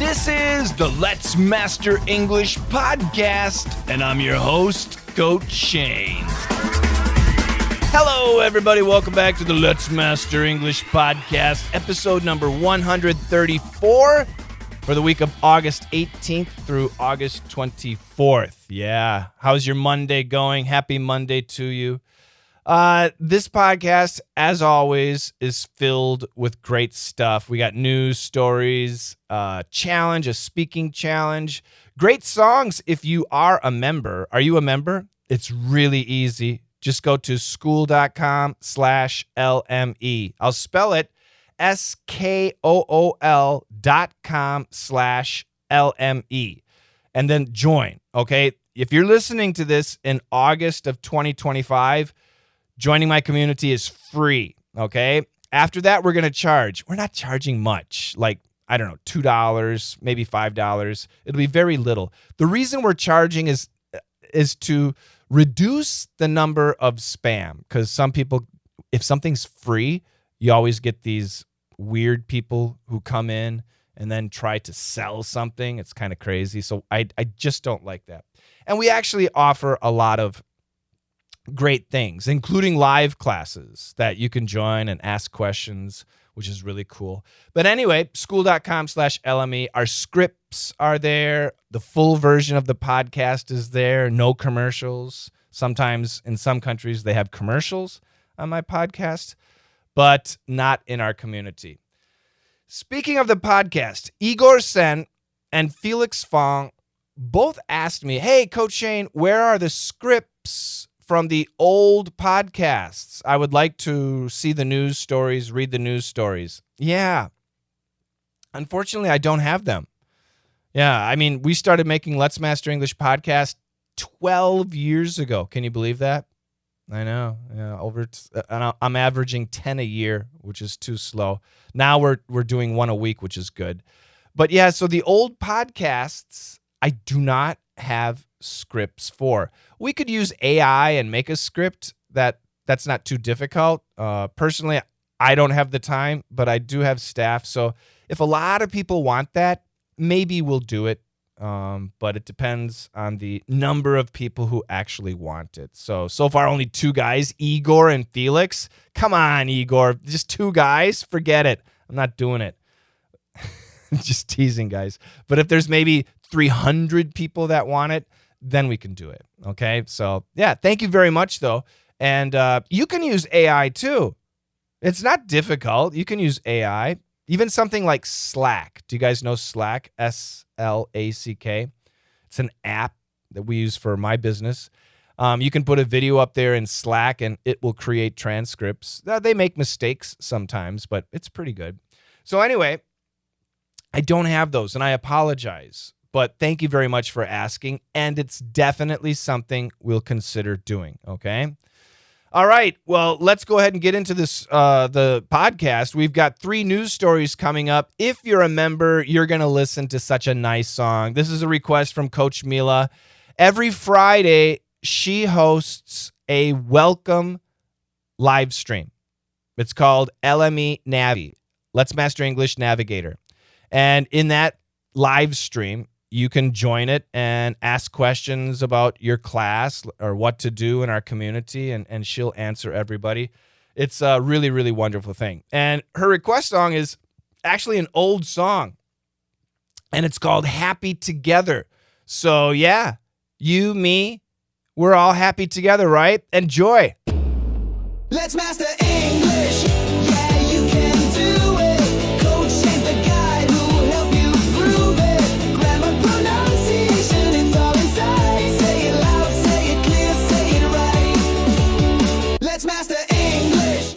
This is the Let's Master English podcast, and I'm your host, Coach Shane. Hello, everybody. Welcome back to the Let's Master English podcast, episode number 134 for the week of August 18th through August 24th. Yeah. How's your Monday going? Happy Monday to you. This podcast, as always, is filled with great stuff. We got news, stories, a speaking challenge, great songs if you are a member. Are you a member? It's really easy. Just go to school.com/LME. I'll spell it SKOOL.com/LME. And then join, okay? If you're listening to this in August of 2025, joining my community is free, okay? After that, we're going to charge. We're not charging much, like, I don't know, $2, maybe $5. It'll be very little. The reason we're charging is to reduce the number of spam, because some people, if something's free, you always get these weird people who come in and then try to sell something. It's kind of crazy. So I just don't like that. And we actually offer a lot of great things, including live classes that you can join and ask questions, which is really cool. But anyway, school.com/LME. Our scripts are there. The full version of the podcast is there. No commercials. Sometimes in some countries they have commercials on my podcast, but not in our community. Speaking of the podcast, Igor Sen and Felix Fong both asked me, hey, Coach Shane, where are the scripts from the old podcasts? I would like to see the news stories, read the news stories. Yeah. Unfortunately, I don't have them. Yeah, I mean, we started making Let's Master English podcast 12 years ago. Can you believe that? I know. Yeah, I'm averaging 10 a year, which is too slow. Now we're doing one a week, which is good. But yeah, so the old podcasts, I do not have scripts for. We could use AI and make a script that's not too difficult. Personally, I don't have the time, but I do have staff. So if a lot of people want that, maybe we'll do it. But it depends on the number of people who actually want it. So far, only 2 guys, Igor and Felix. Come on, Igor. Just 2 guys? Forget it. I'm not doing it. Just teasing, guys. But if there's maybe 300 people that want it, then we can do it. Okay? So, yeah, thank you very much, though. And you can use AI, too. It's not difficult. You can use AI. Even something like Slack. Do you guys know Slack? SLACK. It's an app that we use for my business. You can put a video up there in Slack, and it will create transcripts. They make mistakes sometimes, but it's pretty good. So anyway, I don't have those, and I apologize. But thank you very much for asking, and it's definitely something we'll consider doing, okay? All right, well, let's go ahead and get into this, the podcast. We've got 3 news stories coming up. If you're a member, you're going to listen to such a nice song. This is a request from Coach Mila. Every Friday, she hosts a welcome live stream. It's called LME Navi, Let's Master English Navigator. And in that live stream, you can join it and ask questions about your class or what to do in our community, and she'll answer everybody. It's a really, really wonderful thing. And her request song is actually an old song, and it's called Happy Together. So, yeah, you, me, we're all happy together, right? Enjoy. Let's master English. Yeah, you can do it. Coach Shane's the guy who'll help you prove it. Grammar, pronunciation, it's all inside. Say it loud, say it clear, say it right. Let's master English.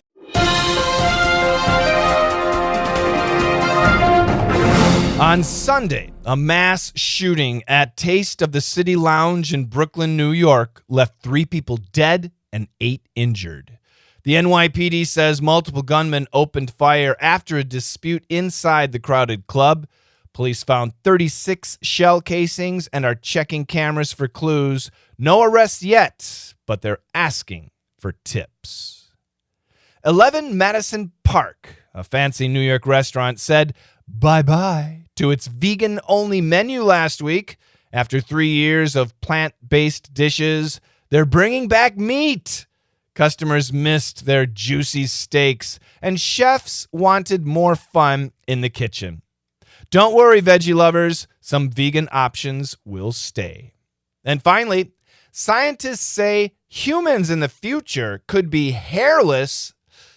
On Sunday, a mass shooting at Taste of the City Lounge in Brooklyn, New York, left 3 people dead and 8 injured. The NYPD says multiple gunmen opened fire after a dispute inside the crowded club. Police found 36 shell casings and are checking cameras for clues. No arrests yet, but they're asking for tips. 11 Madison Park, a fancy New York restaurant, said bye-bye to its vegan-only menu last week. After 3 years of plant-based dishes, they're bringing back meat. Customers missed their juicy steaks, and chefs wanted more fun in the kitchen. Don't worry, veggie lovers. Some vegan options will stay. And finally, scientists say humans in the future could be hairless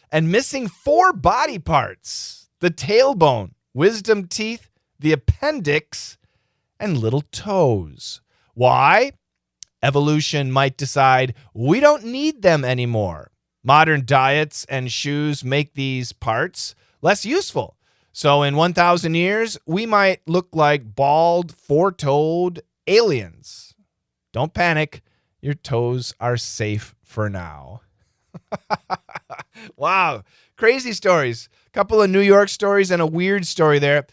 and missing 4 body parts: the tailbone, wisdom teeth, the appendix, and little toes. Why? Evolution might decide we don't need them anymore. Modern diets and shoes make these parts less useful. So in 1,000 years, we might look like bald, 4-toed aliens. Don't panic. Your toes are safe for now. Wow. Crazy stories. A couple of New York stories and a weird story there.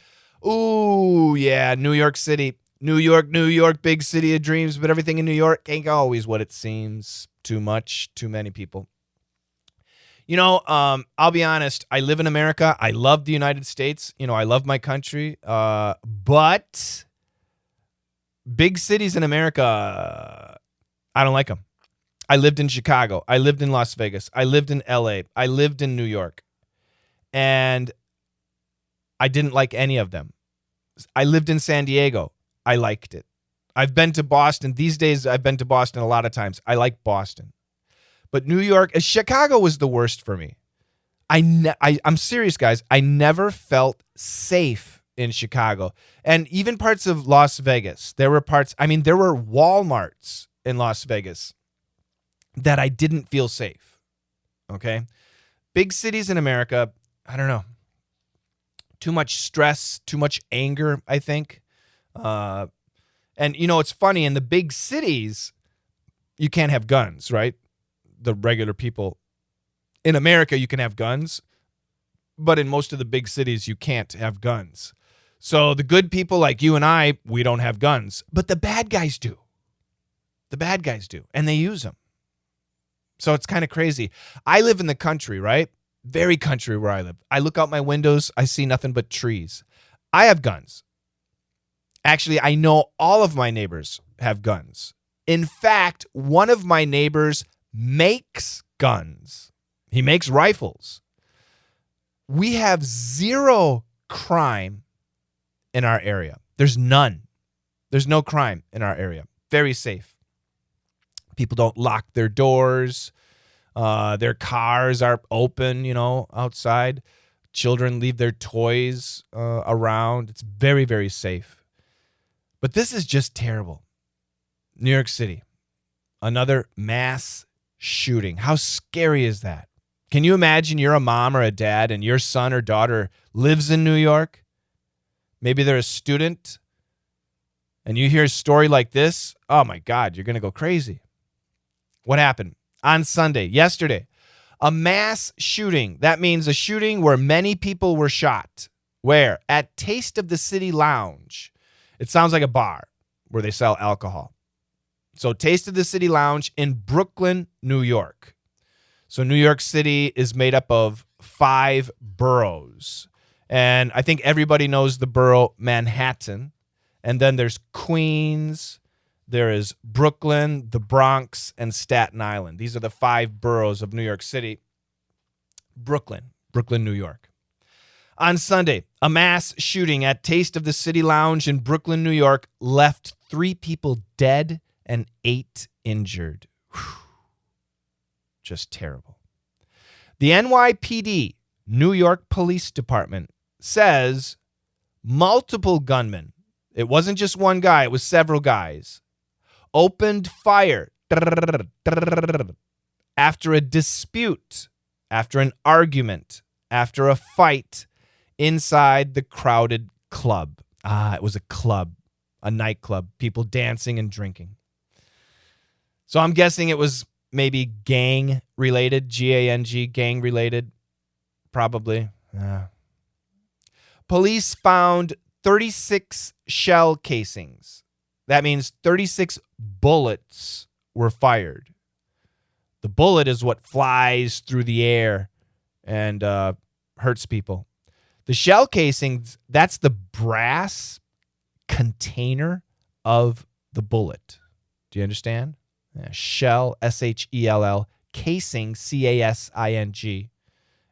Ooh, yeah, New York City. New York, big city of dreams, but everything in New York ain't always what it seems. Too much, too many people. You know, I'll be honest. I live in America. I love the United States. You know, I love my country. But big cities in America, I don't like them. I lived in Chicago. I lived in Las Vegas. I lived in LA. I lived in New York. And I didn't like any of them. I lived in San Diego. I liked it. I've been to Boston. These days, I've been to Boston a lot of times. I like Boston. But New York, Chicago was the worst for me. I'm serious, guys. I never felt safe in Chicago. And even parts of Las Vegas. There were Walmarts in Las Vegas that I didn't feel safe. Okay? Big cities in America, I don't know. Too much stress, too much anger, I think. And, you know, it's funny. In the big cities, you can't have guns, right? The regular people. In America, you can have guns. But in most of the big cities, you can't have guns. So the good people like you and I, we don't have guns. But the bad guys do. The bad guys do. And they use them. So it's kind of crazy. I live in the country, right? Very country where I live. I look out my windows. I see nothing but trees. I have guns. Actually, I know all of my neighbors have guns. In fact, one of my neighbors makes guns. He makes rifles. We have zero crime in our area. There's none. There's no crime in our area. Very safe. People don't lock their doors. Their cars are open, you know, outside. Children leave their toys around. It's very, very safe. But this is just terrible. New York City, another mass shooting. How scary is that? Can you imagine you're a mom or a dad and your son or daughter lives in New York? Maybe they're a student and you hear a story like this. Oh my God, you're going to go crazy. What happened? On Sunday, yesterday, a mass shooting. That means a shooting where many people were shot. Where? At Taste of the City Lounge. It sounds like a bar where they sell alcohol. So Taste of the City Lounge in Brooklyn, New York. So New York City is made up of 5 boroughs. And I think everybody knows the borough Manhattan. And then there's Queens. There is Brooklyn, the Bronx, and Staten Island. These are the 5 boroughs of New York City. Brooklyn, New York. On Sunday, a mass shooting at Taste of the City Lounge in Brooklyn, New York, left 3 people dead and 8 injured. Whew. Just terrible. The NYPD, New York Police Department, says multiple gunmen, it wasn't just one guy, it was several guys, opened fire after a dispute, after an argument, after a fight inside the crowded club. It was a club, a nightclub, people dancing and drinking. So I'm guessing it was maybe gang-related, G-A-N-G, gang-related, probably. Police found 36 shell casings. That means 36 bullets were fired. The bullet is what flies through the air and hurts people. The shell casings, that's the brass container of the bullet. Do you understand? Yeah, shell, S-H-E-L-L, casing, C-A-S-I-N-G.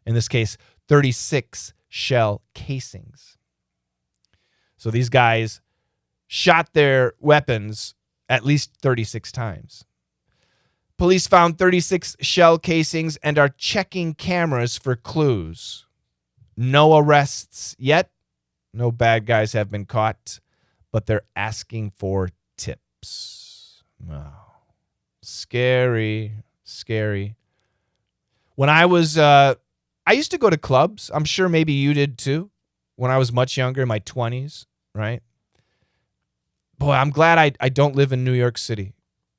In this case, 36 shell casings. So these guys shot their weapons at least 36 times. Police found 36 shell casings and are checking cameras for clues. No arrests yet. No bad guys have been caught, but they're asking for tips. Wow. Scary, scary. When I used to go to clubs. I'm sure maybe you did too. When I was much younger, in my 20s, right? Boy, I'm glad I don't live in New York City.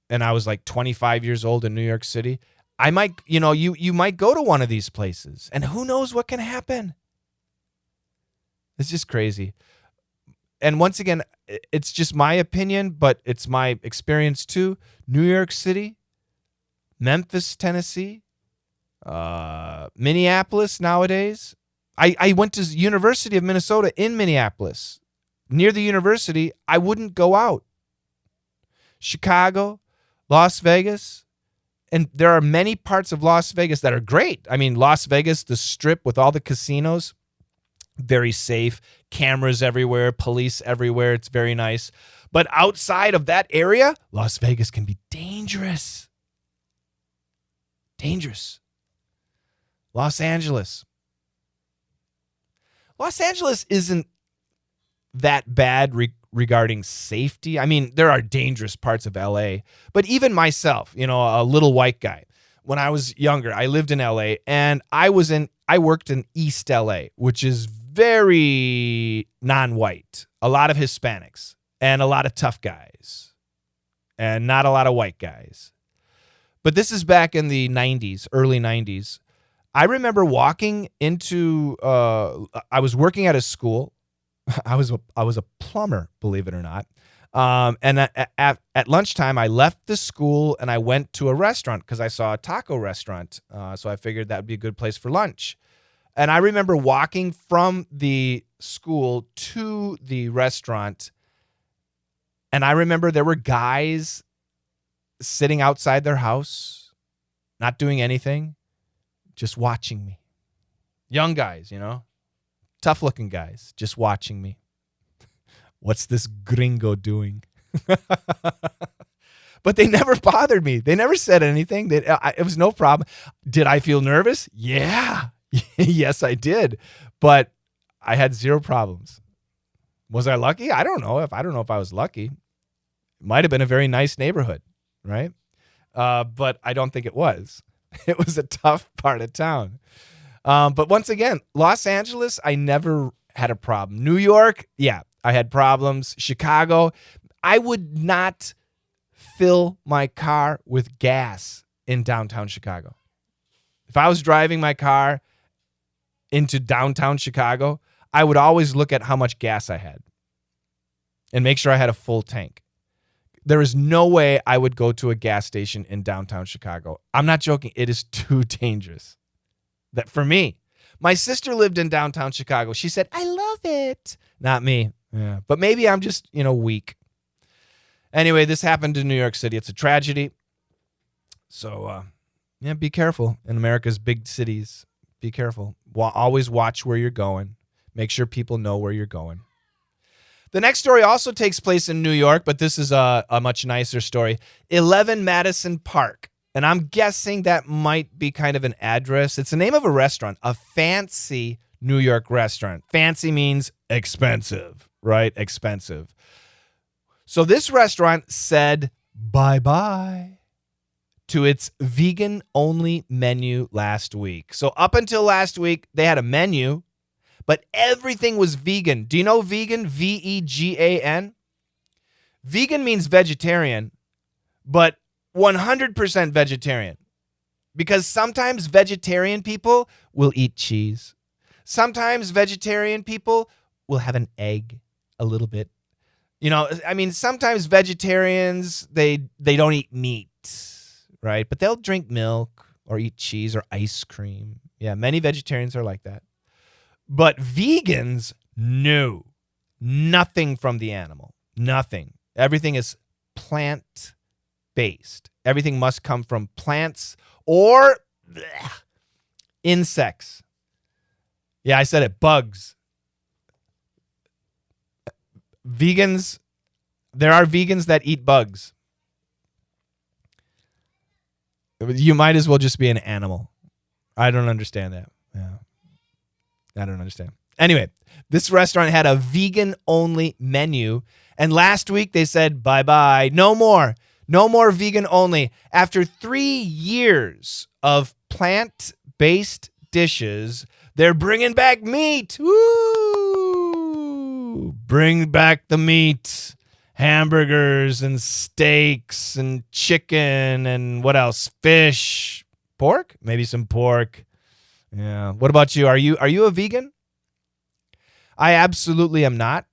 And I was like 25 years old in New York City. I might, you might go to one of these places, and who knows what can happen. It's just crazy. And once again, it's just my opinion, but it's my experience too. New York City, Memphis, Tennessee, Minneapolis nowadays. I went to University of Minnesota in Minneapolis. Near the university, I wouldn't go out. Chicago, Las Vegas, and there are many parts of Las Vegas that are great. I mean, Las Vegas, the Strip with all the casinos, very safe, cameras everywhere, police everywhere. It's very nice. But outside of that area, Las Vegas can be dangerous. Dangerous. Los Angeles. Los Angeles isn't that bad regarding safety. I mean, there are dangerous parts of LA, but even myself, a little white guy, when I was younger, I lived in LA, and I worked in East LA, which is very non-white, a lot of Hispanics and a lot of tough guys and not a lot of white guys. But this is back in the 90s, early 90s. I remember walking into, I was working at a school. I was a plumber, believe it or not. And at lunchtime, I left the school and I went to a restaurant because I saw a taco restaurant. So I figured that would be a good place for lunch. And I remember walking from the school to the restaurant. And I remember there were guys sitting outside their house, not doing anything, just watching me. Young guys, tough looking guys, just watching me. What's this gringo doing? But they never bothered me. They never said anything. It was no problem. Did I feel nervous? Yeah. Yes, I did. But I had zero problems. Was I lucky? I don't know if I was lucky. It might have been a very nice neighborhood, right? But I don't think it was. It was a tough part of town. But once again, Los Angeles, I never had a problem. New York, yeah, I had problems. Chicago, I would not fill my car with gas in downtown Chicago. If I was driving my car into downtown Chicago, I would always look at how much gas I had and make sure I had a full tank. There is no way I would go to a gas station in downtown Chicago. I'm not joking. It is too dangerous. That for me. My sister lived in downtown Chicago. She said, I love it. Not me. Yeah. But maybe I'm just, weak. Anyway, this happened in New York City. It's a tragedy. So, be careful in America's big cities. Be careful. Always watch where you're going. Make sure people know where you're going. The next story also takes place in New York, but this is a much nicer story. 11 Madison Park. And I'm guessing that might be kind of an address. It's the name of a restaurant, a fancy New York restaurant. Fancy means expensive, right? Expensive. So this restaurant said bye-bye to its vegan-only menu last week. So up until last week, they had a menu, but everything was vegan. Do you know vegan? V-E-G-A-N? Vegan means vegetarian, but 100% vegetarian. Because sometimes vegetarian people will eat cheese. Sometimes vegetarian people will have an egg a little bit. Sometimes vegetarians, they don't eat meat, right? But they'll drink milk or eat cheese or ice cream. Yeah, many vegetarians are like that. But vegans, no. Nothing from the animal. Nothing. Everything is plant-based. Everything must come from plants or insects. Yeah, I said it. Bugs. Vegans, there are vegans that eat bugs. You might as well just be an animal. I don't understand that. Yeah. I don't understand. Anyway, this restaurant had a vegan-only menu, and last week they said, bye-bye. No more. No more vegan-only. After 3 years of plant-based dishes, they're bringing back meat. Woo! Bring back the meat. Hamburgers and steaks and chicken and what else? Fish, pork? Maybe some pork. Yeah. What about you? Are you a vegan? I absolutely am not.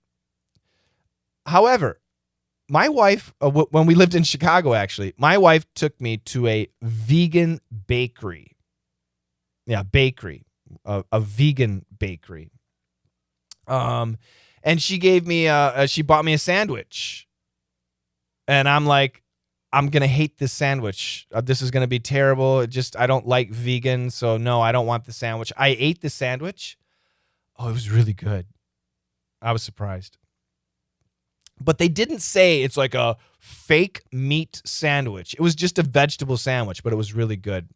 However, my wife, when we lived in Chicago, actually, my wife took me to a vegan bakery. Yeah, bakery, a vegan bakery. And she gave me, she bought me a sandwich. And I'm like, I'm going to hate this sandwich. This is going to be terrible. I don't like vegan. So no, I don't want the sandwich. I ate the sandwich. Oh, it was really good. I was surprised. But they didn't say it's like a fake meat sandwich. It was just a vegetable sandwich, but it was really good.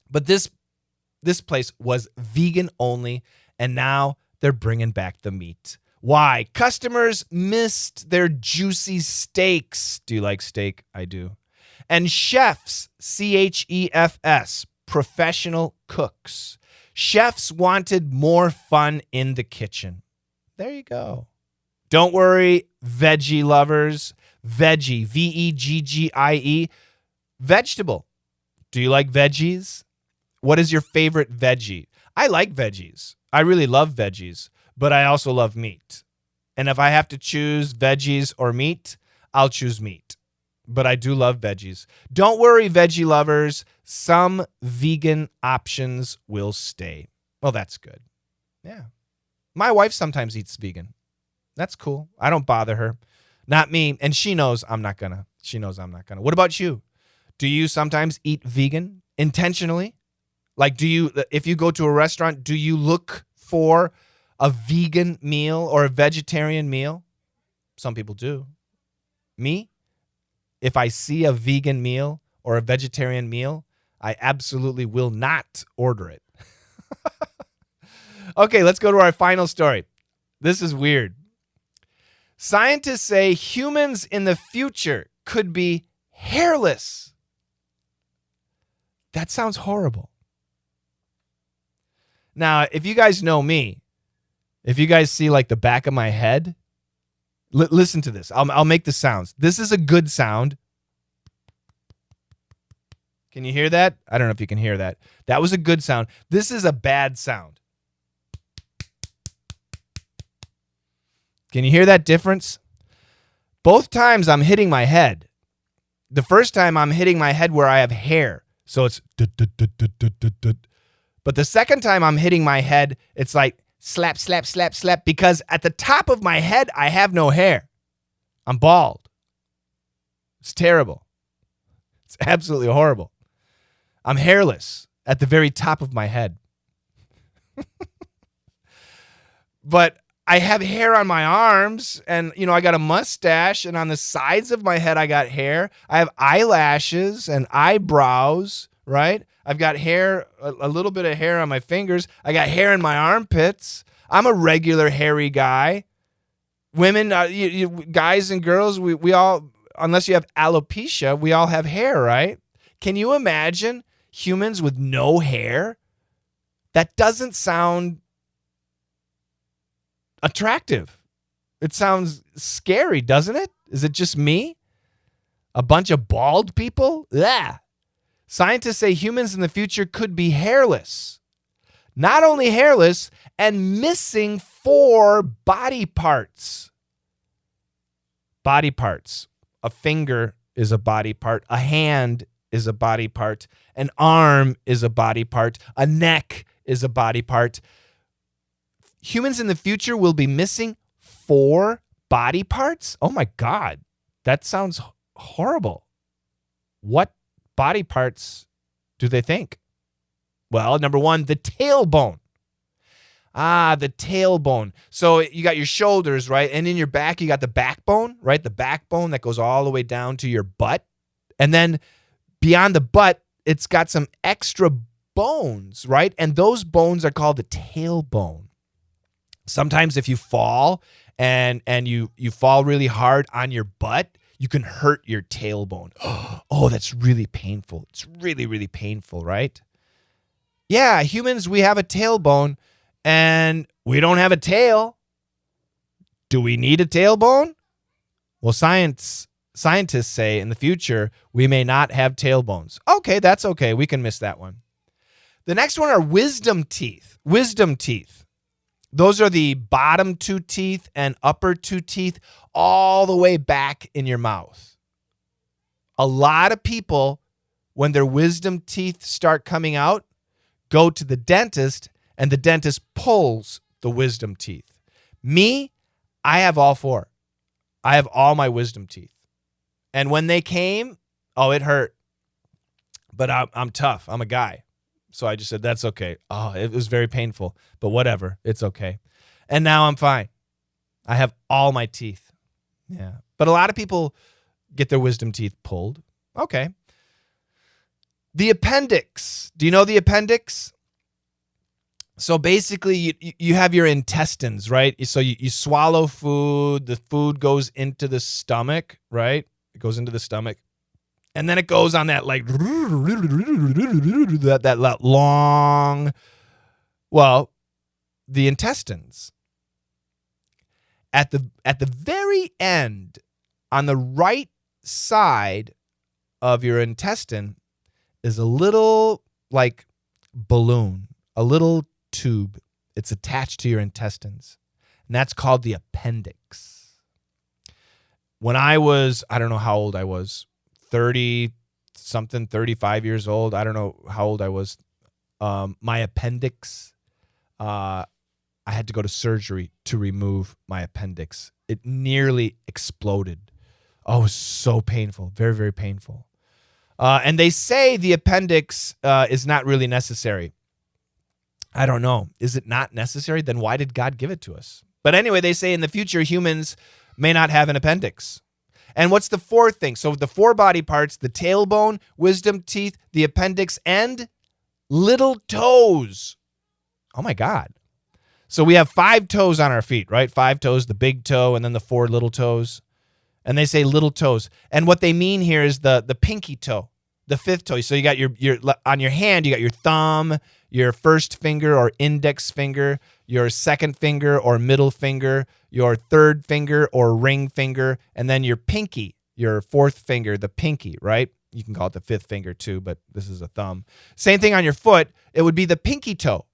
But this place was vegan only, and now they're bringing back the meat. Why? Customers missed their juicy steaks. Do you like steak? I do. And chefs, CHEFS, professional cooks. Chefs wanted more fun in the kitchen. There you go. Don't worry, veggie lovers. Veggie, VEGGIE, vegetable. Do you like veggies? What is your favorite veggie? I like veggies. I really love veggies, but I also love meat. And if I have to choose veggies or meat, I'll choose meat. But I do love veggies. Don't worry, veggie lovers. Some vegan options will stay. Well, that's good. Yeah. My wife sometimes eats vegan. That's cool. I don't bother her. Not me. And she knows I'm not gonna. What about you? Do you sometimes eat vegan intentionally? Like, if you go to a restaurant, do you look for a vegan meal or a vegetarian meal? Some people do. Me? If I see a vegan meal or a vegetarian meal, I absolutely will not order it. Okay, let's go to our final story. This is weird. Scientists say humans in the future could be hairless. That sounds horrible. Now, if you guys know me, if you guys see like the back of my head, listen to this. I'll make the sounds. This is a good sound. Can you hear that? I don't know if you can hear that. That was a good sound. This is a bad sound. Can you hear that difference? Both times I'm hitting my head. The first time I'm hitting my head where I have hair. So it's but the second time I'm hitting my head, it's like slap, slap, slap, slap, because at the top of my head, I have no hair. I'm bald. It's terrible. It's absolutely horrible. I'm hairless at the very top of my head. But I have hair on my arms, and, I got a mustache, and on the sides of my head, I got hair. I have eyelashes and eyebrows, right? I've got hair, a little bit of hair on my fingers. I got hair in my armpits. I'm a regular hairy guy. Women, guys and girls, we all, unless you have alopecia, we all have hair, right? Can you imagine humans with no hair? That doesn't sound attractive. It sounds scary, doesn't it? Is it just me? A bunch of bald people? Yeah. Scientists say humans in the future could be hairless. Not only hairless, and missing 4 body parts. Body parts. A finger is a body part. A hand is a body part. An arm is a body part. A neck is a body part. Humans in the future will be missing 4 body parts? Oh my God, that sounds horrible. What body parts do they think? Well, number 1, the tailbone. The tailbone. So you got your shoulders, right? And in your back, you got the backbone, right? The backbone that goes all the way down to your butt. And then beyond the butt, it's got some extra bones, right? And those bones are called the tailbone. Sometimes if you fall and you fall really hard on your butt, you can hurt your tailbone. Oh, that's really painful. It's really, really painful, right? Yeah, humans, we have a tailbone and we don't have a tail. Do we need a tailbone? Well, scientists say in the future, we may not have tailbones. Okay, that's okay. We can miss that one. The next one are wisdom teeth. Wisdom teeth. Those are the bottom 2 teeth and upper 2 teeth all the way back in your mouth. A lot of people, when their wisdom teeth start coming out, go to the dentist and the dentist pulls the wisdom teeth. Me, I have all 4. I have all my wisdom teeth. And when they came, it hurt. But I'm tough. I'm a guy. So I just said, that's okay. Oh, it was very painful, but whatever. It's okay. And now I'm fine. I have all my teeth. Yeah. But a lot of people get their wisdom teeth pulled. Okay. The appendix. Do you know the appendix? So basically, you have your intestines, right? So you swallow food. The food goes into the stomach, right? It goes into the stomach. And then it goes on that like that long, the intestines. At the very end, on the right side of your intestine is a little like balloon, a little tube. It's attached to your intestines. And that's called the appendix. When I don't know how old I was, 30-something, 35 years old. I don't know how old I was. My appendix, I had to go to surgery to remove my appendix. It nearly exploded. Oh, it was so painful. Very, very painful. And they say the appendix is not really necessary. I don't know. Is it not necessary? Then why did God give it to us? But anyway, they say in the future, humans may not have an appendix. And what's the 4th thing? So the 4 body parts, the tailbone, wisdom teeth, the appendix, and little toes. Oh my God. So we have 5 toes on our feet, right? 5 toes, the big toe, and then the 4 little toes. And they say little toes. And what they mean here is the pinky toe, the 5th toe. So you got your on your hand, you got your thumb, your first finger or index finger, your second finger or middle finger, your third finger or ring finger, and then your pinky, your 4th finger, the pinky, right? You can call it the 5th finger too, but this is a thumb. Same thing on your foot. It would be the pinky toe.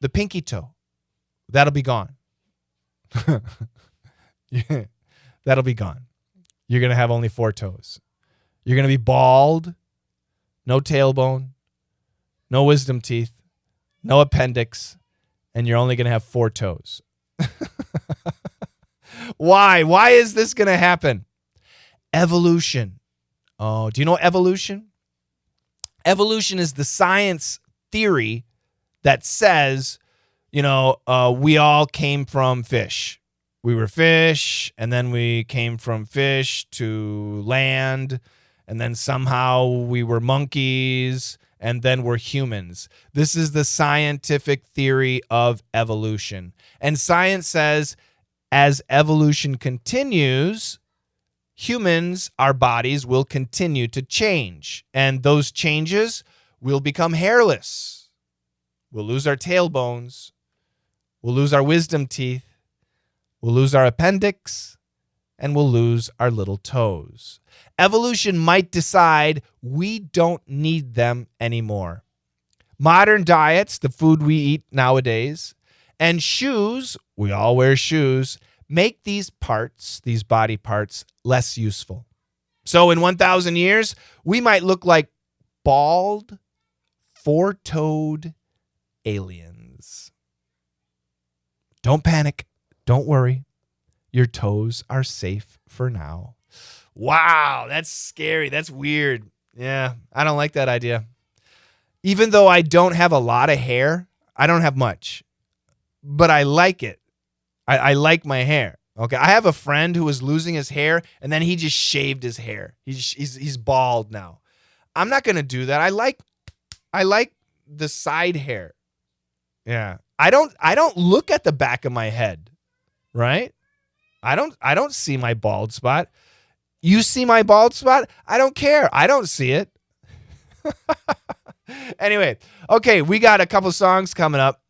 The pinky toe. That'll be gone. Yeah, that'll be gone. You're going to have only 4 toes. You're going to be bald, no tailbone, no wisdom teeth, no appendix, and you're only going to have 4 toes. Why? Why is this going to happen? Evolution. Oh, do you know evolution? Evolution is the science theory that says, we all came from fish. We were fish, and then we came from fish to land, and then somehow we were monkeys, and then we're humans. This is the scientific theory of evolution. And science says as evolution continues, humans, our bodies, will continue to change. And those changes will become hairless. We'll lose our tailbones. We'll lose our wisdom teeth. We'll lose our appendix. And we'll lose our little toes. Evolution might decide we don't need them anymore. Modern diets, the food we eat nowadays, and shoes, we all wear shoes, make these parts, these body parts, less useful. So in 1,000 years, we might look like bald, 4-toed aliens. Don't panic. Don't worry. Your toes are safe for now. Wow, that's scary. That's weird. Yeah, I don't like that idea. Even though I don't have a lot of hair, I don't have much, but I like it. I like my hair. Okay, I have a friend who was losing his hair, and then he just shaved his hair. He's bald now. I'm not gonna do that. I like the side hair. Yeah, I don't look at the back of my head, right? I don't see my bald spot. You see my bald spot? I don't care. I don't see it. Anyway, okay, we got a couple songs coming up.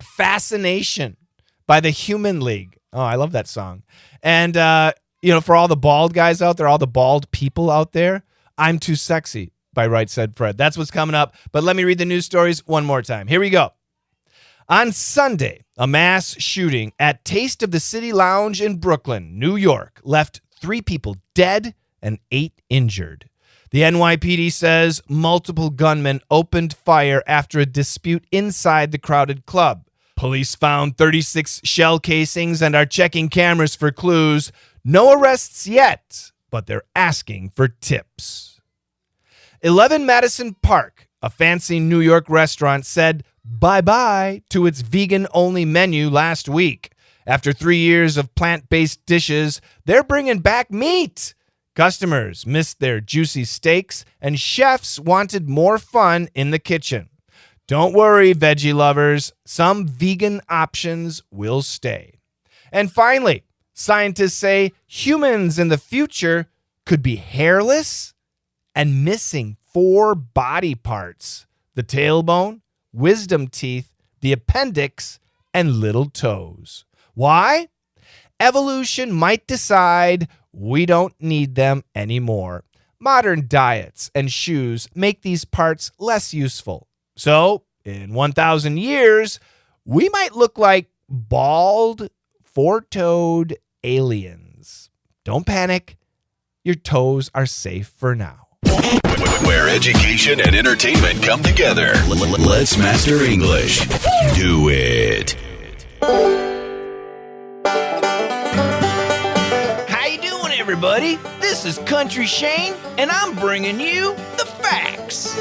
Fascination by the Human League. Oh, I love that song. And, for all the bald guys out there, all the bald people out there, I'm Too Sexy by Right Said Fred. That's what's coming up. But let me read the news stories one more time. Here we go. On Sunday, a mass shooting at Taste of the City Lounge in Brooklyn, New York, left 3 people dead and 8 injured. The NYPD says multiple gunmen opened fire after a dispute inside the crowded club. Police found 36 shell casings and are checking cameras for clues. No arrests yet, but they're asking for tips. 11 Madison Park, a fancy New York restaurant, said bye-bye to its vegan-only menu last week. After 3 years of plant-based dishes, they're bringing back meat. Customers missed their juicy steaks, and chefs wanted more fun in the kitchen. Don't worry, veggie lovers. Some vegan options will stay. And finally, scientists say humans in the future could be hairless and missing 4 body parts: the tailbone, wisdom teeth, the appendix, and little toes. Why? Evolution might decide we don't need them anymore. Modern diets and shoes make these parts less useful. So, in 1,000 years, we might look like bald, 4-toed aliens. Don't panic. Your toes are safe for now. Where education and entertainment come together. Let's master English. Do it. How you doing, everybody? This is Country Shane, and I'm bringing you the facts.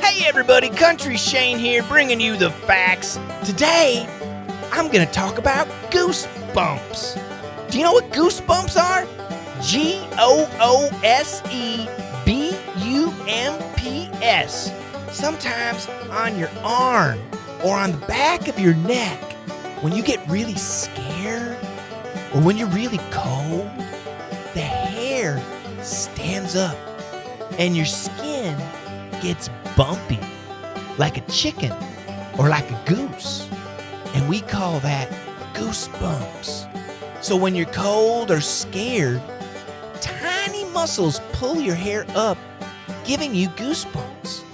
Hey, everybody, Country Shane here, bringing you the facts. Today, I'm going to talk about goosebumps. Do you know what goosebumps are? Goosebumps. Sometimes on your arm or on the back of your neck. When you get really scared or when you're really cold, the hair stands up and your skin gets bumpy like a chicken or like a goose. And we call that goosebumps. So when you're cold or scared, tiny muscles pull your hair up, giving you goosebumps.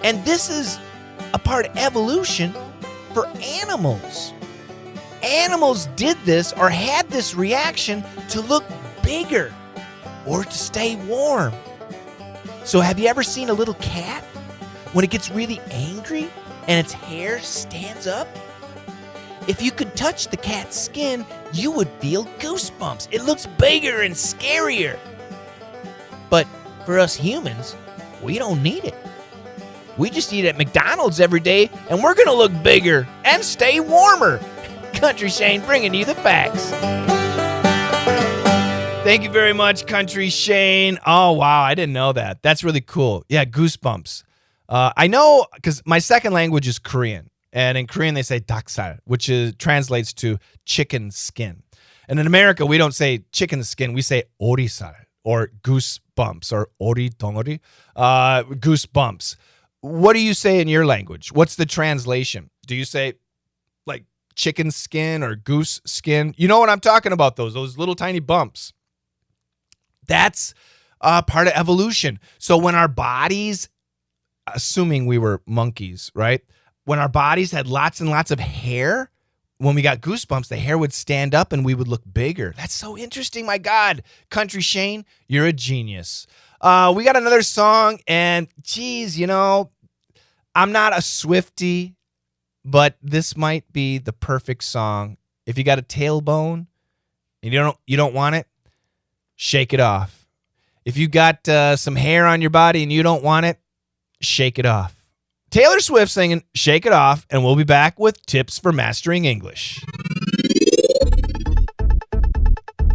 And this is a part of evolution for animals. Animals did this or had this reaction to look bigger or to stay warm. So have you ever seen a little cat when it gets really angry and its hair stands up? If you could touch the cat's skin, you would feel goosebumps. It looks bigger and scarier. But for us humans, we don't need it. We just eat at McDonald's every day, and we're going to look bigger and stay warmer. Country Shane bringing you the facts. Thank you very much, Country Shane. Oh, wow, I didn't know that. That's really cool. Yeah, goosebumps. I know because my second language is Korean. And in Korean, they say daksal, which translates to chicken skin. And in America, we don't say chicken skin. We say orisal or goosebumps or ori dongori, goosebumps. What do you say in your language? What's the translation? Do you say like chicken skin or goose skin? You know what I'm talking about, those little tiny bumps. That's part of evolution. So when our bodies, assuming we were monkeys, right? When our bodies had lots and lots of hair, when we got goosebumps, the hair would stand up and we would look bigger. That's so interesting. My God. Country Shane, you're a genius. We got another song, and geez, I'm not a Swiftie. but this might be the perfect song. If you got a tailbone and you don't want it, shake it off. If you got some hair on your body and you don't want it, shake it off. Taylor Swift singing Shake It Off, and we'll be back with tips for mastering English.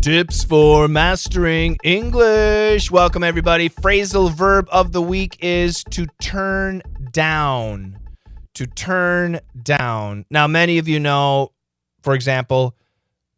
Tips for mastering English. Welcome, everybody. Phrasal verb of the week is to turn down. To turn down. Now, many of you know, for example,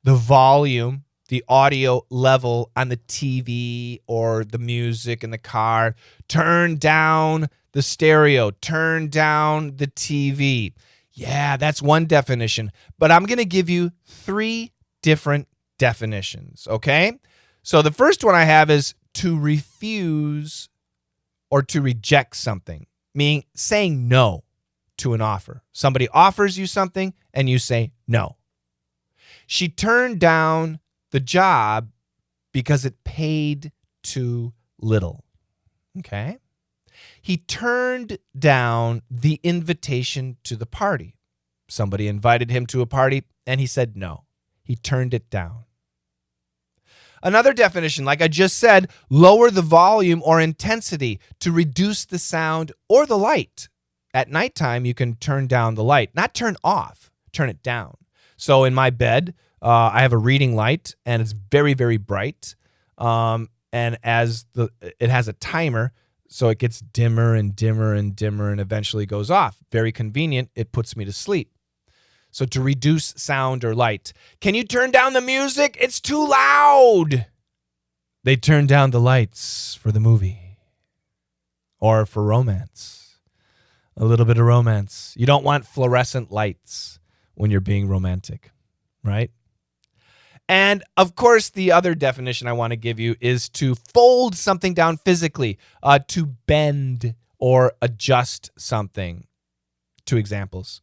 the volume, the audio level on the TV or the music in the car. Turn down the stereo. Turn down the TV. Yeah, that's one definition. But I'm going to give you 3 different definitions, okay? So the first one I have is to refuse or to reject something, meaning saying no to an offer. Somebody offers you something and you say no. She turned down the job because it paid too little, okay? He turned down the invitation to the party. Somebody invited him to a party and he said no. He turned it down. Another definition, like I just said, lower the volume or intensity to reduce the sound or the light. At nighttime, you can turn down the light, not turn off, turn it down. So in my bed, I have a reading light, and it's very, very bright. And it has a timer, so it gets dimmer and dimmer and dimmer and eventually goes off. Very convenient. It puts me to sleep. So to reduce sound or light. Can you turn down the music? It's too loud. They turned down the lights for the movie or for romance. A little bit of romance. You don't want fluorescent lights when you're being romantic, right? And of course, the other definition I want to give you is to fold something down physically, to bend or adjust something. 2 examples.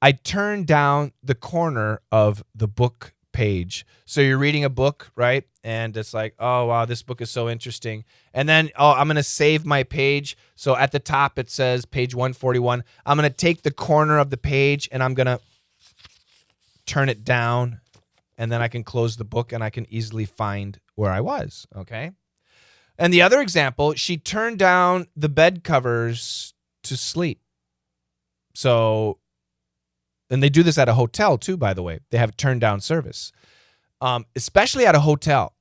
I turned down the corner of the book page. So you're reading a book, right? And it's like, oh, wow, this book is so interesting. And then, I'm going to save my page. So at the top, it says page 141. I'm going to take the corner of the page and I'm going to turn it down. And then I can close the book and I can easily find where I was, okay? And the other example, she turned down the bed covers to sleep. So, and they do this at a hotel too, by the way. They have turn down service, especially at a hotel.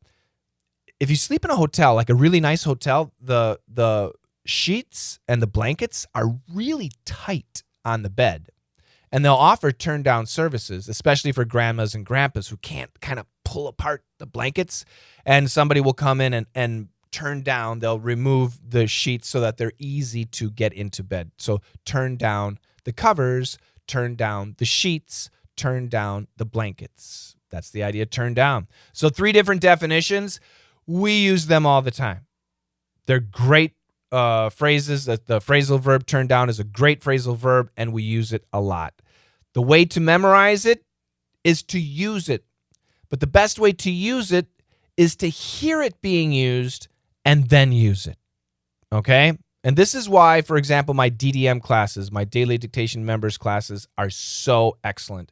If you sleep in a hotel, like a really nice hotel, the sheets and the blankets are really tight on the bed. And they'll offer turn down services, especially for grandmas and grandpas who can't kind of pull apart the blankets. And somebody will come in and turn down. They'll remove the sheets so that they're easy to get into bed. So turn down the covers, turn down the sheets, turn down the blankets. That's the idea, turn down. So 3 different definitions. We use them all the time. They're great phrases. That the phrasal verb turn down is a great phrasal verb, and we use it a lot. The way to memorize it is to use it. But the best way to use it is to hear it being used and then use it. Okay? And this is why, for example, my DDM classes, my daily dictation members classes are so excellent.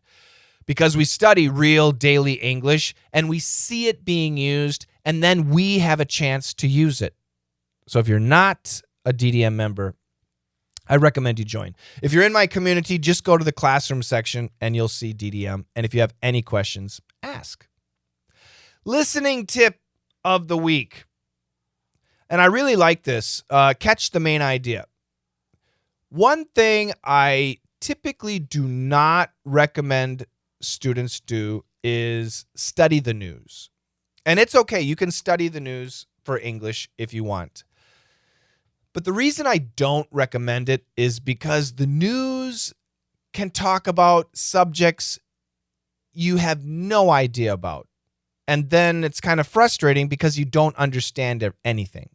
Because we study real daily English and we see it being used and then we have a chance to use it. So if you're not a DDM member, I recommend you join. If you're in my community, just go to the classroom section and you'll see DDM. And if you have any questions, ask. Listening tip of the week. And I really like this. Catch the main idea. One thing I typically do not recommend students do is study the news. And it's okay. You can study the news for English if you want. But the reason I don't recommend it is because the news can talk about subjects you have no idea about. And then it's kind of frustrating because you don't understand anything.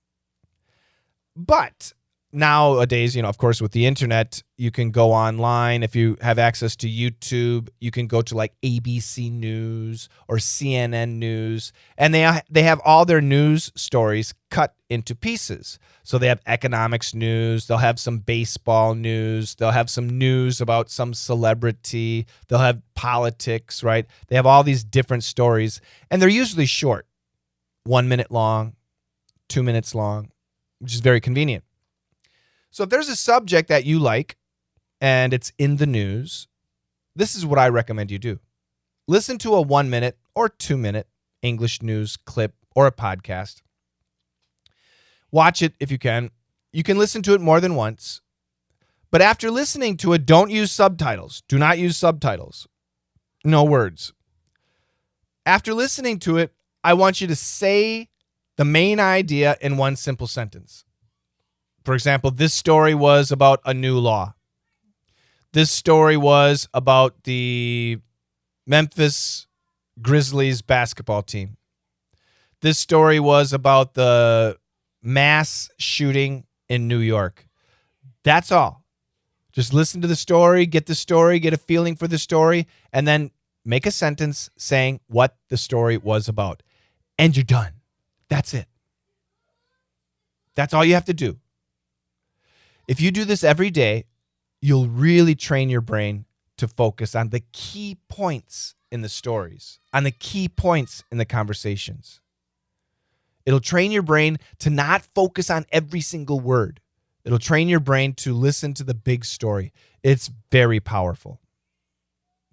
But nowadays, of course, with the internet, you can go online. If you have access to YouTube, you can go to like ABC News or CNN News, and they have all their news stories cut into pieces. So they have economics news, they'll have some baseball news, they'll have some news about some celebrity, they'll have politics, right? They have all these different stories, and they're usually short, 1 minute long, 2 minutes long, which is very convenient. So if there's a subject that you like and it's in the news, this is what I recommend you do. Listen to a 1 minute or 2 minute English news clip or a podcast. Watch it if you can. You can listen to it more than once. But after listening to it, don't use subtitles. Do not use subtitles. No words. After listening to it, I want you to say the main idea in one simple sentence. For example, this story was about a new law. This story was about the Memphis Grizzlies basketball team. This story was about the mass shooting in New York. That's all. Just listen to the story, get a feeling for the story, and then make a sentence saying what the story was about. And you're done. That's it. That's all you have to do. If you do this every day, you'll really train your brain to focus on the key points in the stories, on the key points in the conversations. It'll train your brain to not focus on every single word. It'll train your brain to listen to the big story. It's very powerful.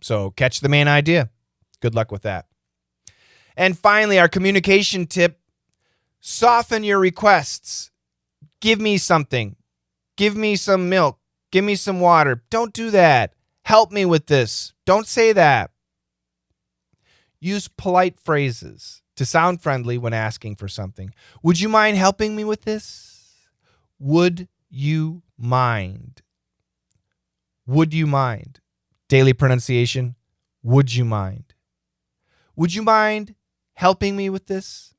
So catch the main idea. Good luck with that. And finally, our communication tip, soften your requests. Give me something. Give me some milk. Give me some water. Don't do that. Help me with this. Don't say that. Use polite phrases to sound friendly when asking for something. Would you mind helping me with this? Would you mind? Would you mind? Daily pronunciation. Would you mind? Would you mind helping me with this?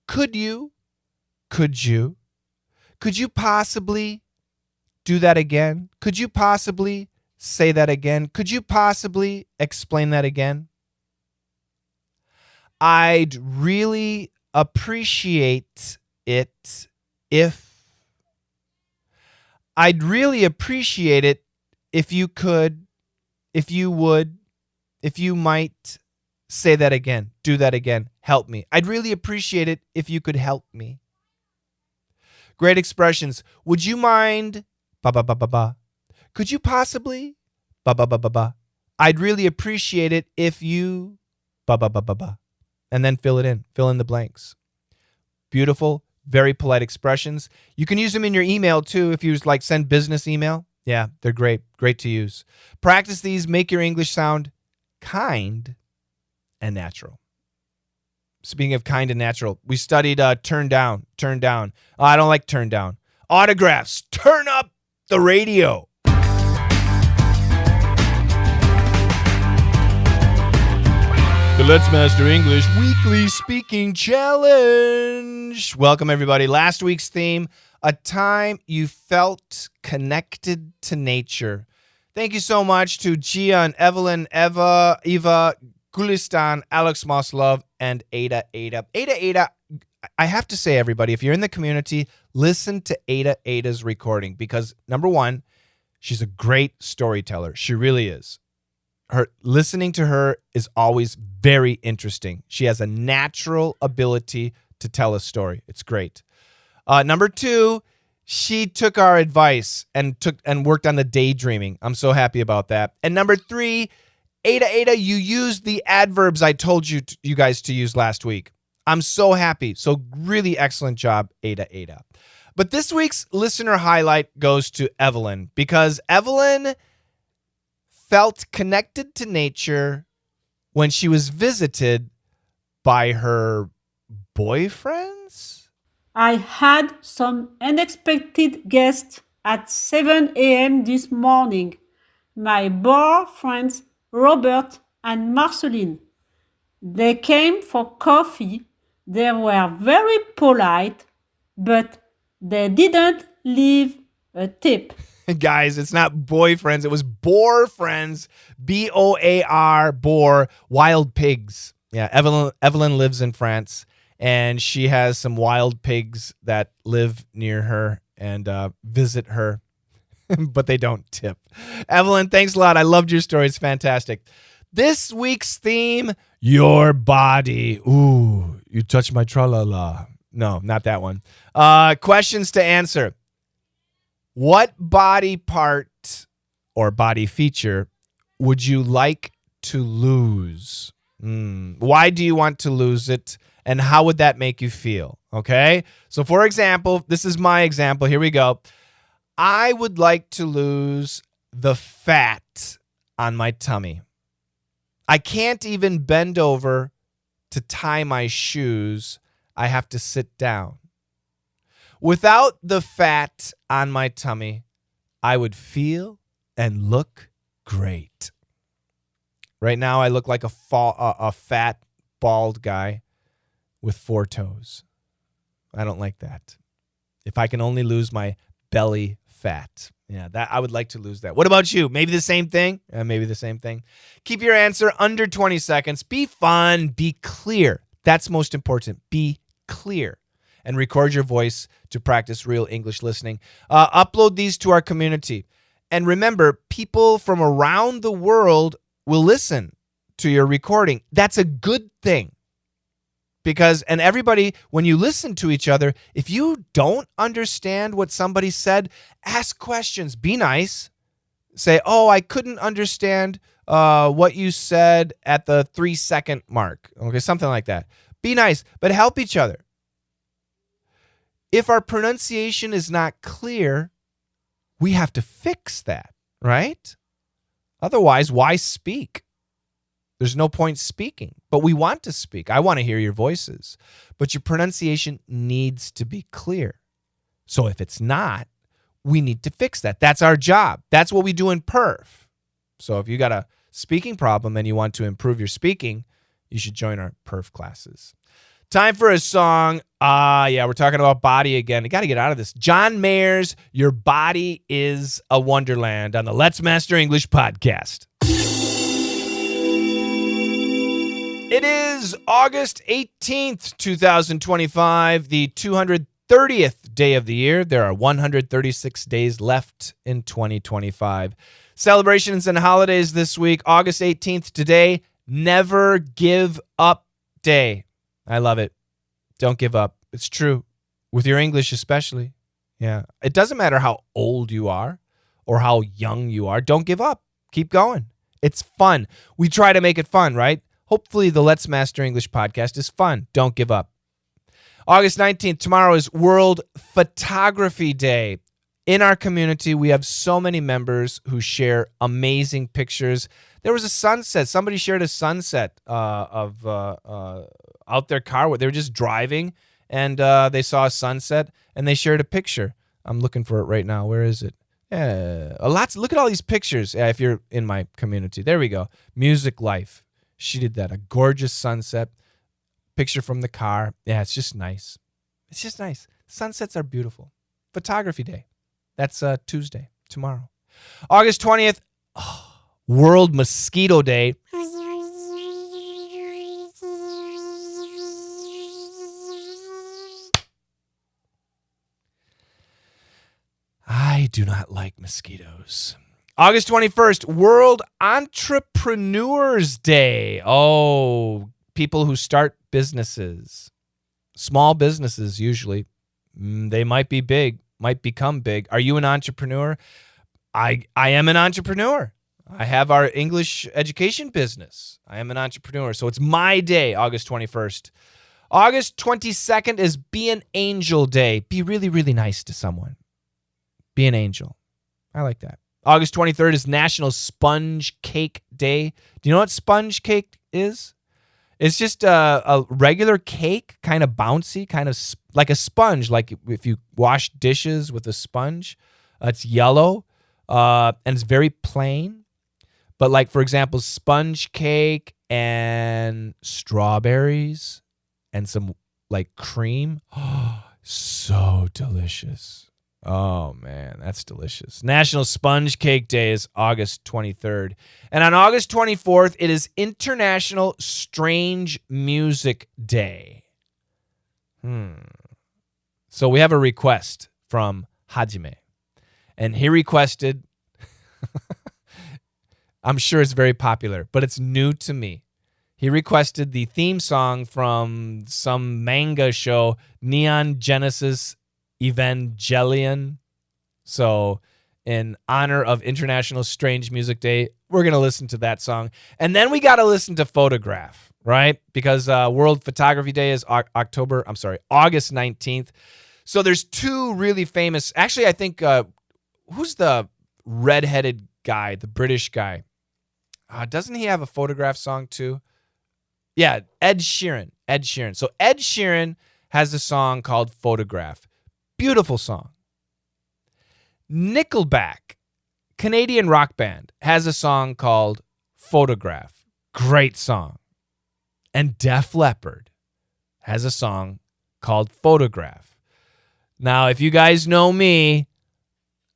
Could you? Could you? Could you possibly do that again? Could you possibly say that again? Could you possibly explain that again? I'd really appreciate it if you could, if you would, if you might say that again, do that again, help me. I'd really appreciate it if you could help me. Great expressions. Would you mind? Ba ba ba ba ba. Could you possibly? Ba ba ba ba ba. I'd really appreciate it if you. Ba ba ba ba ba. And then fill it in. Fill in the blanks. Beautiful, very polite expressions. You can use them in your email too if you like send business email. Yeah, they're great. Great to use. Practice these. Make your English sound kind and natural. Speaking of kind and natural, we studied turn down. Oh, I don't like turn down. Autographs. Turn up the radio. The Let's Master English Weekly Speaking Challenge. Welcome, everybody. Last week's theme, a time you felt connected to nature. Thank you so much to Gian, Evelyn, Eva, Gulistan, Alex Moslov, and Ada. Ada, I have to say, everybody, if you're in the community, listen to Ada's recording because, number one, she's a great storyteller. She really is. Listening to her is always very interesting. She has a natural ability to tell a story. It's great. Number two, she took our advice and worked on the daydreaming. I'm so happy about that. And number three, Ada, you used the adverbs I told you guys to use last week. I'm so happy. So really excellent job, Ada. But this week's listener highlight goes to Evelyn because Evelyn felt connected to nature when she was visited by her boyfriends? I had some unexpected guests at 7 a.m. this morning. My boyfriends, Robert and Marceline. They came for coffee. They were very polite, but they didn't leave a tip. Guys, it's not boyfriends. It was boar friends. Boar, boar, wild pigs. Yeah, Evelyn lives in France, and she has some wild pigs that live near her and visit her, but they don't tip. Evelyn, thanks a lot. I loved your story. It's fantastic. This week's theme, your body. Ooh, you touch my tra-la-la. No, not that one. Questions to answer. What body part or body feature would you like to lose? Why do you want to lose it? And how would that make you feel? Okay. So for example, this is my example. Here we go. I would like to lose the fat on my tummy. I can't even bend over to tie my shoes. I have to sit down. Without the fat on my tummy, I would feel and look great. Right now, I look like a fat, bald guy with 4 toes. I don't like that. If I can only lose my belly fat. Yeah, that I would like to lose that. What about you? Maybe the same thing? Maybe the same thing. Keep your answer under 20 seconds. Be fun. Be clear. That's most important. Be clear. And record your voice to practice real English listening. Upload these to our community. And remember, people from around the world will listen to your recording. That's a good thing. And everybody, when you listen to each other, if you don't understand what somebody said, ask questions. Be nice. Say, I couldn't understand what you said at the 3-second mark. Okay, something like that. Be nice, but help each other. If our pronunciation is not clear, we have to fix that, right? Otherwise, why speak? There's no point speaking, but we want to speak. I want to hear your voices, but your pronunciation needs to be clear. So if it's not, we need to fix that. That's our job. That's what we do in perf. So if you got a speaking problem and you want to improve your speaking, you should join our perf classes. Time for a song. We're talking about body again. I got to get out of this. John Mayer's Your Body is a Wonderland on the Let's Master English podcast. It is August 18th, 2025, the 230th day of the year. There are 136 days left in 2025. Celebrations and holidays this week. August 18th today, Never Give Up Day. I love it. Don't give up. It's true. With your English especially. Yeah. It doesn't matter how old you are or how young you are. Don't give up. Keep going. It's fun. We try to make it fun, right? Hopefully the Let's Master English podcast is fun. Don't give up. August 19th, tomorrow is World Photography Day. In our community, we have so many members who share amazing pictures. There was a sunset. Somebody shared a sunset of out their car where they were just driving and they saw a sunset and they shared a picture. I'm looking for it right now. Where is it? Yeah, look at all these pictures. Yeah, if you're in my community. There we go. Music Life. She did that. A gorgeous sunset. Picture from the car. Yeah, it's just nice. It's just nice. Sunsets are beautiful. Photography Day. That's Tuesday, tomorrow. August 20th, World Mosquito Day. I do not like mosquitoes. August 21st, World Entrepreneurs Day. Oh, people who start businesses. Small businesses, usually. They might be big, might become big. Are you an entrepreneur? I am an entrepreneur. I have our English education business. I am an entrepreneur. So it's my day, August 21st. August 22nd is Be an Angel Day. Be really, really nice to someone. Be an angel. I like that. August 23rd is National Sponge Cake Day. Do you know what sponge cake is? It's just a regular cake, kind of bouncy, kind of like a sponge, like if you wash dishes with a sponge. It's yellow, and it's very plain. But like, for example, sponge cake and strawberries and some like cream. Oh, so delicious. Oh, man, that's delicious. National Sponge Cake Day is August 23rd. And on August 24th, it is International Strange Music Day. So we have a request from Hajime. And he requested, I'm sure it's very popular, but it's new to me. He requested the theme song from some manga show, Neon Genesis Evangelion. So in honor of International Strange Music Day, we're going to listen to that song. And then we got to listen to Photograph, right? Because World Photography Day is August 19th. So there's two really famous, actually I think, who's the redheaded guy, the British guy? Doesn't he have a Photograph song too? Yeah, Ed Sheeran. So Ed Sheeran has a song called Photograph. Beautiful song. Nickelback, Canadian rock band, has a song called Photograph. Great song. And Def Leppard has a song called Photograph. Now, if you guys know me,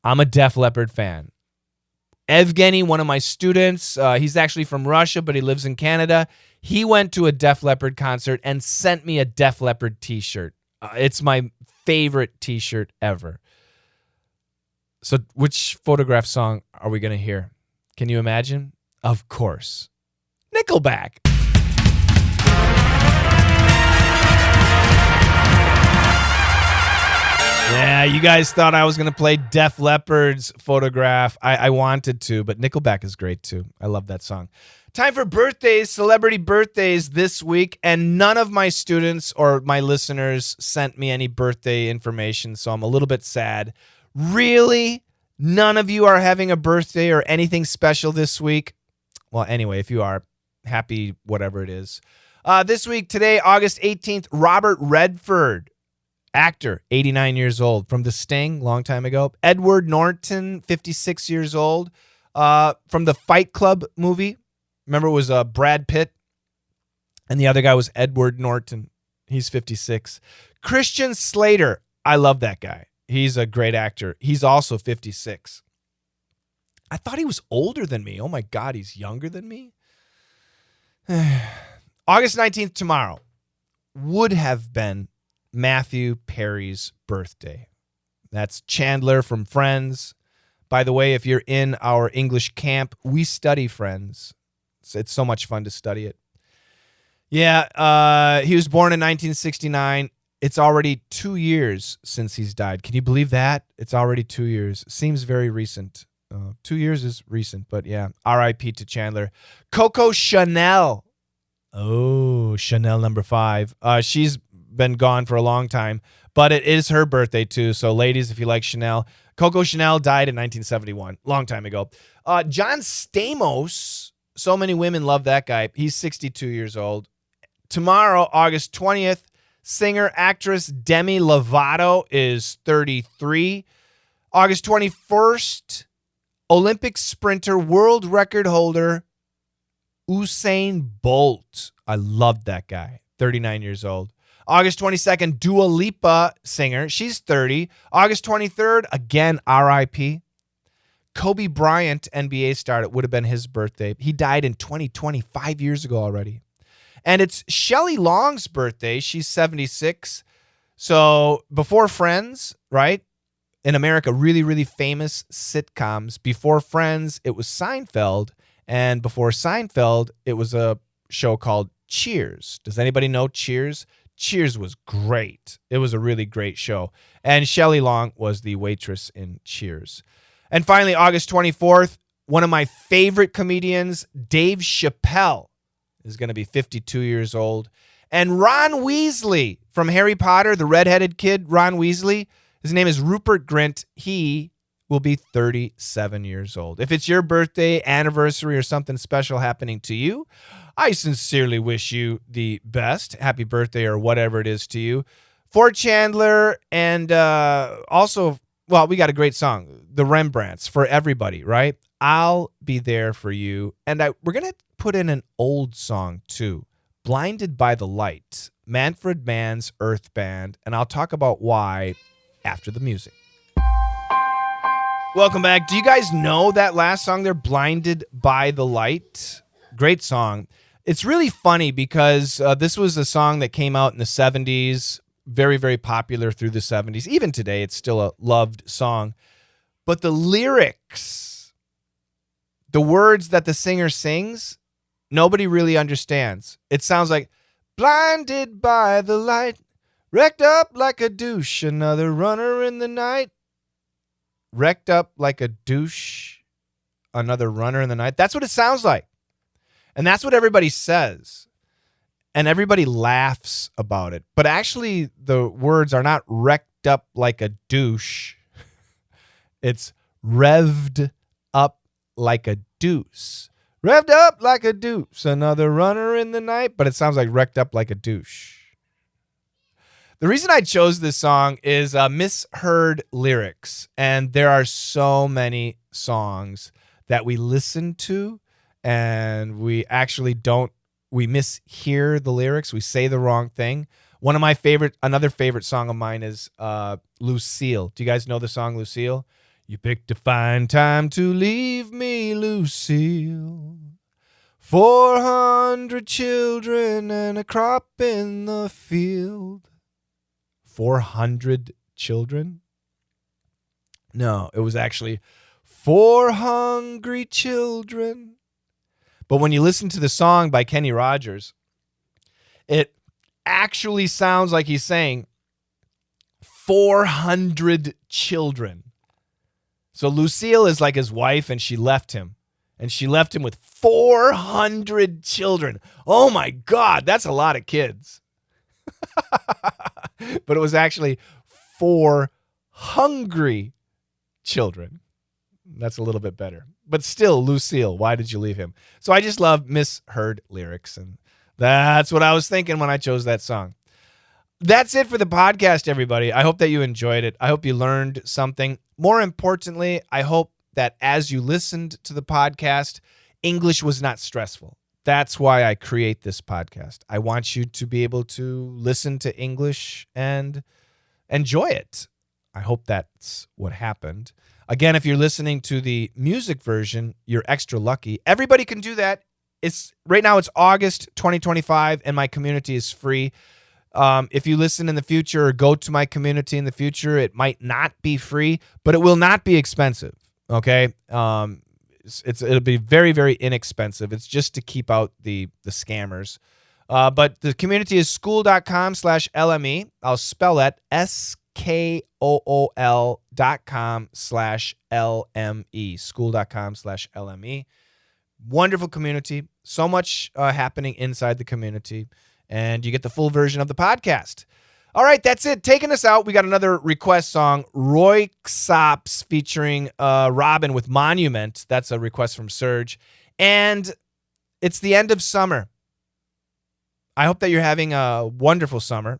I'm a Def Leppard fan. Evgeny, one of my students, he's actually from Russia, but he lives in Canada. He went to a Def Leppard concert and sent me a Def Leppard t-shirt. It's my favorite t-shirt ever. So which Photograph song are we going to hear? Can you imagine? Of course. Nickelback. Yeah, you guys thought I was going to play Def Leppard's Photograph. I wanted to, but Nickelback is great too. I love that song. Time for birthdays, celebrity birthdays this week, and none of my students or my listeners sent me any birthday information, so I'm a little bit sad. Really? None of you are having a birthday or anything special this week? Well, anyway, if you are, happy whatever it is. This week, today, August 18th, Robert Redford, actor, 89 years old, from The Sting, long time ago. Edward Norton, 56 years old, from the Fight Club movie. Remember, it was Brad Pitt, and the other guy was Edward Norton. He's 56. Christian Slater, I love that guy. He's a great actor. He's also 56. I thought he was older than me. Oh, my God, he's younger than me? August 19th, tomorrow, would have been Matthew Perry's birthday. That's Chandler from Friends. By the way, if you're in our English camp, we study Friends. It's so much fun to study it. Yeah, he was born in 1969. It's already 2 years since he's died. Can you believe that? It's already 2 years. Seems very recent. 2 years is recent, but yeah. R.I.P. to Chandler. Coco Chanel. Oh, Chanel number 5. She's been gone for a long time, but it is her birthday too. So ladies, if you like Chanel, Coco Chanel died in 1971, long time ago. John Stamos, so many women love that guy. He's 62 years old. Tomorrow, August 20th, singer, actress Demi Lovato is 33. August 21st, Olympic sprinter, world record holder Usain Bolt. I love that guy. 39 years old. August 22nd, Dua Lipa, singer. She's 30. August 23rd, again, R.I.P. Kobe Bryant, NBA star. It would have been his birthday. He died in 2020, 5 years ago already. And it's Shelley Long's birthday. She's 76. So before Friends, right? In America, really, really famous sitcoms. Before Friends, it was Seinfeld. And before Seinfeld, it was a show called Cheers. Does anybody know Cheers? Cheers was great. It was a really great show. And Shelley Long was the waitress in Cheers. And finally, August 24th, one of my favorite comedians, Dave Chappelle, is going to be 52 years old. And Ron Weasley from Harry Potter, the redheaded kid, Ron Weasley, his name is Rupert Grint. He will be 37 years old. If it's your birthday, anniversary, or something special happening to you, I sincerely wish you the best. Happy birthday or whatever it is to you. For Chandler and also, well, we got a great song, The Rembrandts, for everybody, right? I'll be there for you. And we're going to put in an old song too, Blinded by the Light, Manfred Mann's Earth Band, and I'll talk about why after the music. Welcome back. Do you guys know that last song there, Blinded by the Light? Great song. It's really funny because this was a song that came out in the 70s, very, very popular through the 70s. Even today, it's still a loved song. But the lyrics, the words that the singer sings, nobody really understands. It sounds like, blinded by the light, wrecked up like a douche, another runner in the night. Wrecked up like a douche, another runner in the night. That's what it sounds like. And that's what everybody says. And everybody laughs about it. But actually, the words are not wrecked up like a douche. It's revved up like a deuce. Revved up like a deuce, another runner in the night. But it sounds like wrecked up like a douche. The reason I chose this song is misheard lyrics. And there are so many songs that we listen to and we actually we mishear the lyrics. We say the wrong thing. Another favorite song of mine is Lucille. Do you guys know the song Lucille? You picked a fine time to leave me, Lucille. 400 children and a crop in the field. 400 children? No, it was actually 4 hungry children. But when you listen to the song by Kenny Rogers, it actually sounds like he's saying 400 children. So Lucille is like his wife, and she left him. And she left him with 400 children. Oh my God, that's a lot of kids. But it was actually 4 hungry children. That's a little bit better. But still, Lucille, why did you leave him? So I just love misheard lyrics. And that's what I was thinking when I chose that song. That's it for the podcast, everybody. I hope that you enjoyed it. I hope you learned something. More importantly, I hope that as you listened to the podcast, English was not stressful. That's why I create this podcast. I want you to be able to listen to English and enjoy it. I hope that's what happened. Again, if you're listening to the music version, you're extra lucky. Everybody can do that. Right now it's August 2025, and my community is free. If you listen in the future or go to my community in the future, it might not be free, but it will not be expensive. Okay. It'll be very, very inexpensive. It's just to keep out the scammers. But the community is school.com/LME. I'll spell that SKOOL.com/LME. School.com/LME. Wonderful community. So much happening inside the community. And you get the full version of the podcast. All right, that's it. Taking us out, we got another request song, Roy Xops featuring Robin with Monument. That's a request from Serge. And it's the end of summer. I hope that you're having a wonderful summer.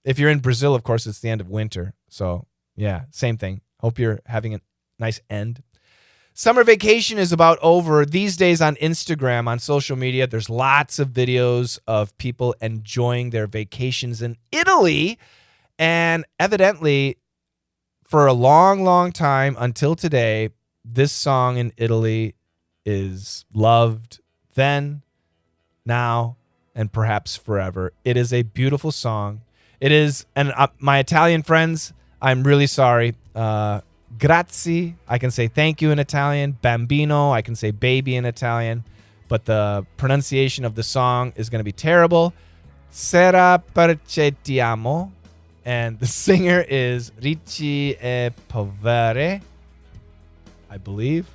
If you're in Brazil, of course, it's the end of winter. So, yeah, same thing. Hope you're having a nice end. Summer vacation is about over. These days on Instagram, on social media, there's lots of videos of people enjoying their vacations in Italy. And evidently, for a long, long time until today, this song in Italy is loved then, now, and perhaps forever. It is a beautiful song. It is, and my Italian friends, I'm really sorry. Grazie, I can say thank you in Italian. Bambino, I can say baby in Italian. But the pronunciation of the song is going to be terrible. Sara, perche ti amo. And the singer is Ricchi e Poveri, I believe.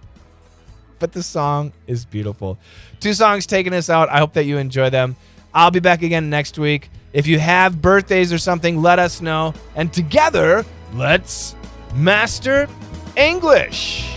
But the song is beautiful. 2 songs taking us out. I hope that you enjoy them. I'll be back again next week. If you have birthdays or something, let us know. And together, let's master English.